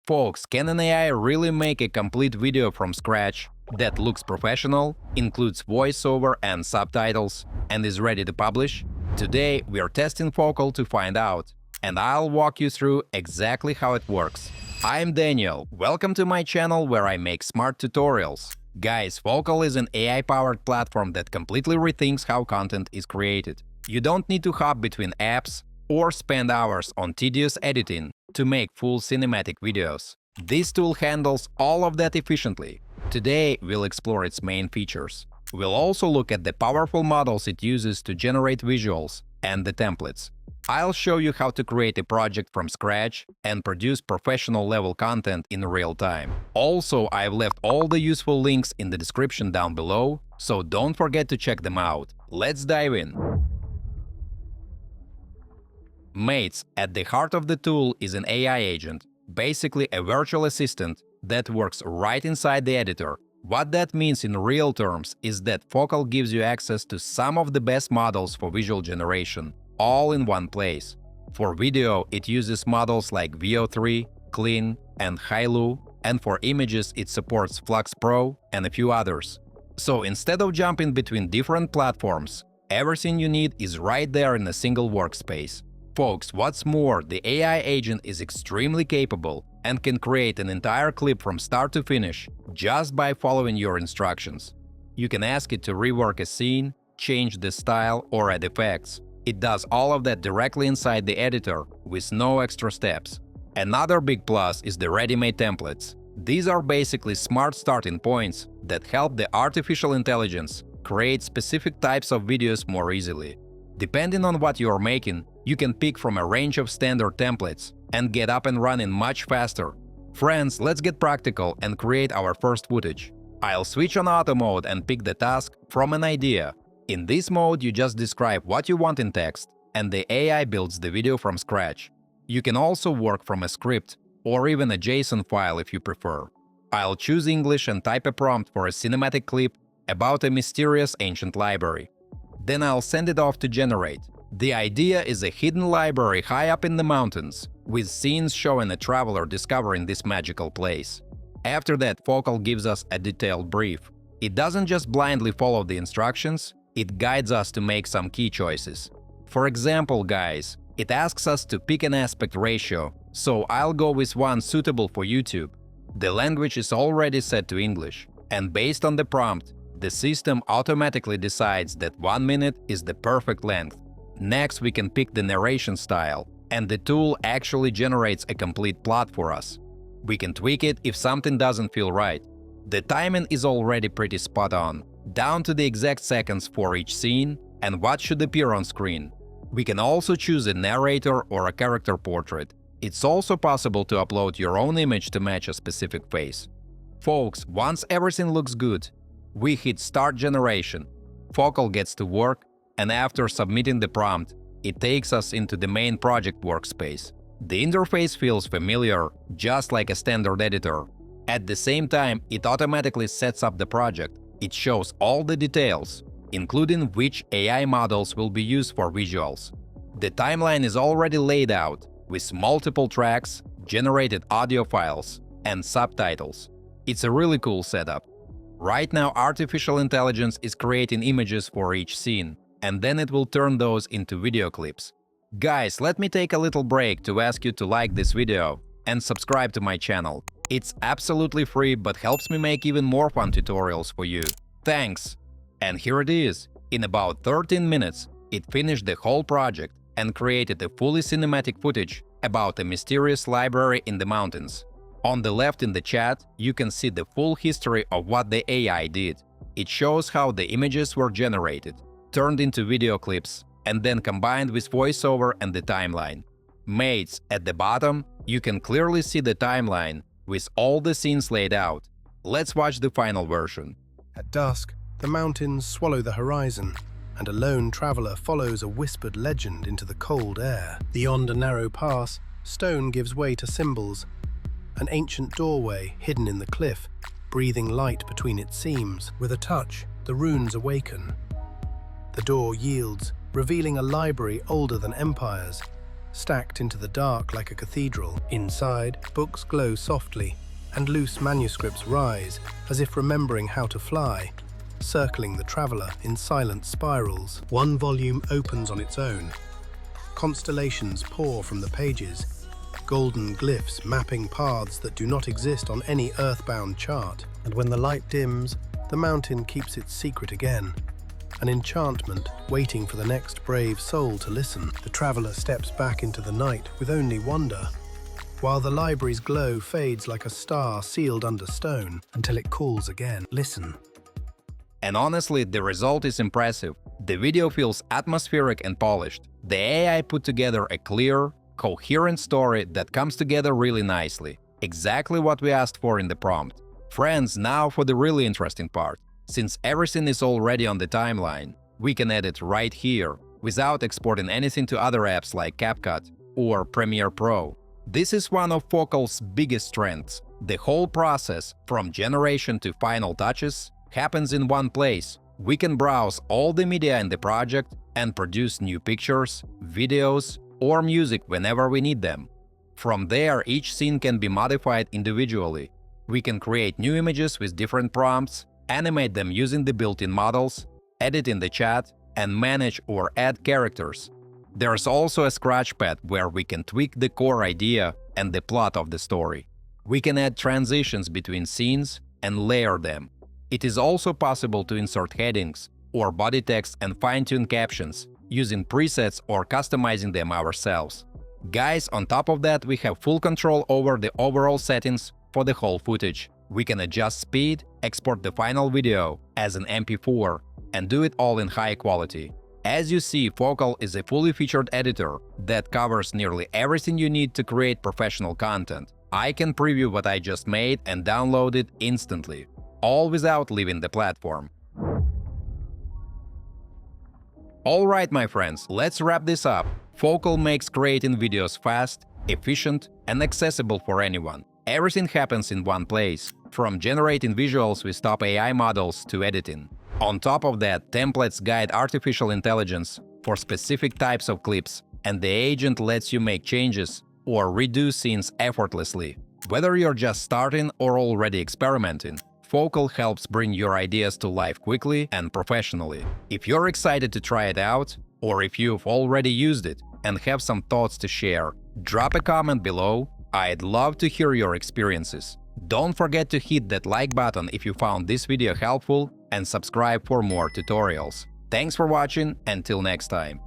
Folks, can an AI really make a complete video from scratch that looks professional, includes voiceover and subtitles, and is ready to publish? Today, we are testing Focal to find out, and I'll walk you through exactly how it works. I'm Daniel. Welcome to my channel where I make smart tutorials. Guys, Focal is an AI-powered platform that completely rethinks how content is created. You don't need to hop between apps or spend hours on tedious editing to make full cinematic videos. This tool handles all of that efficiently. Today, we'll explore its main features. We'll also look at the powerful models it uses to generate visuals and the templates. I'll show you how to create a project from scratch and produce professional-level content in real time. Also, I've left all the useful links in the description down below, so don't forget to check them out. Let's dive in. Mates, at the heart of the tool is an AI agent, basically a virtual assistant that works right inside the editor. What that means in real terms is that Focal gives you access to some of the best models for visual generation, all in one place. For video, it uses models like VO3, Clean, and Hailu, and for images, it supports Flux Pro and a few others. So instead of jumping between different platforms, everything you need is right there in a single workspace. Folks, what's more, the AI agent is extremely capable and can create an entire clip from start to finish just by following your instructions. You can ask it to rework a scene, change the style, or add effects. It does all of that directly inside the editor with no extra steps. Another big plus is the ready-made templates. These are basically smart starting points that help the artificial intelligence create specific types of videos more easily. Depending on what you are making, you can pick from a range of standard templates and get up and running much faster. Friends, let's get practical and create our first footage. I'll switch on auto mode and pick the task from an idea. In this mode, you just describe what you want in text, and the AI builds the video from scratch. You can also work from a script or even a JSON file if you prefer. I'll choose English and type a prompt for a cinematic clip about a mysterious ancient library. Then I'll send it off to generate. The idea is a hidden library high up in the mountains, with scenes showing a traveler discovering this magical place. After that, Focal gives us a detailed brief. It doesn't just blindly follow the instructions, it guides us to make some key choices. For example, guys, it asks us to pick an aspect ratio, so I'll go with one suitable for YouTube. The language is already set to English, and based on the prompt, the system automatically decides that 1 minute is the perfect length. Next, we can pick the narration style, and the tool actually generates a complete plot for us. We can tweak it if something doesn't feel right. The timing is already pretty spot on, down to the exact seconds for each scene and what should appear on screen. We can also choose a narrator or a character portrait. It's also possible to upload your own image to match a specific face. Folks, once everything looks good, we hit Start Generation. Focal gets to work, and after submitting the prompt, it takes us into the main project workspace. The interface feels familiar, just like a standard editor. At the same time, it automatically sets up the project. It shows all the details, including which AI models will be used for visuals. The timeline is already laid out, with multiple tracks, generated audio files, and subtitles. It's a really cool setup. Right now, artificial intelligence is creating images for each scene, and then it will turn those into video clips. Guys, let me take a little break to ask you to like this video and subscribe to my channel. It's absolutely free, but helps me make even more fun tutorials for you. Thanks! And here it is. In about 13 minutes, it finished the whole project and created a fully cinematic footage about a mysterious library in the mountains. On the left in the chat, you can see the full history of what the AI did. It shows how the images were generated, turned into video clips, and then combined with voiceover and the timeline. Mates, at the bottom, you can clearly see the timeline with all the scenes laid out. Let's watch the final version. At dusk, the mountains swallow the horizon, and a lone traveler follows a whispered legend into the cold air. Beyond a narrow pass, stone gives way to symbols. An ancient doorway hidden in the cliff, breathing light between its seams. With a touch, the runes awaken. The door yields, revealing a library older than empires. stacked into the dark like a cathedral. Inside, books glow softly, and loose manuscripts rise, as if remembering how to fly, circling the traveler in silent spirals. One volume opens on its own. Constellations pour from the pages, golden glyphs mapping paths that do not exist on any earthbound chart. And when the light dims, the mountain keeps its secret again, an enchantment waiting for the next brave soul to listen. The traveler steps back into the night with only wonder, while the library's glow fades like a star sealed under stone until it calls again. Listen. And honestly, the result is impressive. The video feels atmospheric and polished. The AI put together a clear, coherent story that comes together really nicely. Exactly what we asked for in the prompt. Friends, now for the really interesting part. Since everything is already on the timeline, we can edit right here, without exporting anything to other apps like CapCut or Premiere Pro. This is one of Focal's biggest strengths. The whole process, from generation to final touches, happens in one place. We can browse all the media in the project and produce new pictures, videos, or music whenever we need them. From there, each scene can be modified individually. We can create new images with different prompts, animate them using the built-in models, edit in the chat, and manage or add characters. There's also a scratchpad where we can tweak the core idea and the plot of the story. We can add transitions between scenes and layer them. It is also possible to insert headings or body text and fine-tune captions, using presets or customizing them ourselves. Guys, on top of that, we have full control over the overall settings for the whole footage. We can adjust speed, export the final video as an MP4, and do it all in high quality. As you see, Focal is a fully featured editor that covers nearly everything you need to create professional content. I can preview what I just made and download it instantly, all without leaving the platform. Alright, my friends, let's wrap this up. Focal makes creating videos fast, efficient, and accessible for anyone. Everything happens in one place, from generating visuals with top AI models to editing. On top of that, templates guide artificial intelligence for specific types of clips, and the agent lets you make changes or redo scenes effortlessly. Whether you're just starting or already experimenting, Focal helps bring your ideas to life quickly and professionally. If you're excited to try it out, or if you've already used it and have some thoughts to share, drop a comment below. I'd love to hear your experiences. Don't forget to hit that like button if you found this video helpful and subscribe for more tutorials. Thanks for watching, until next time.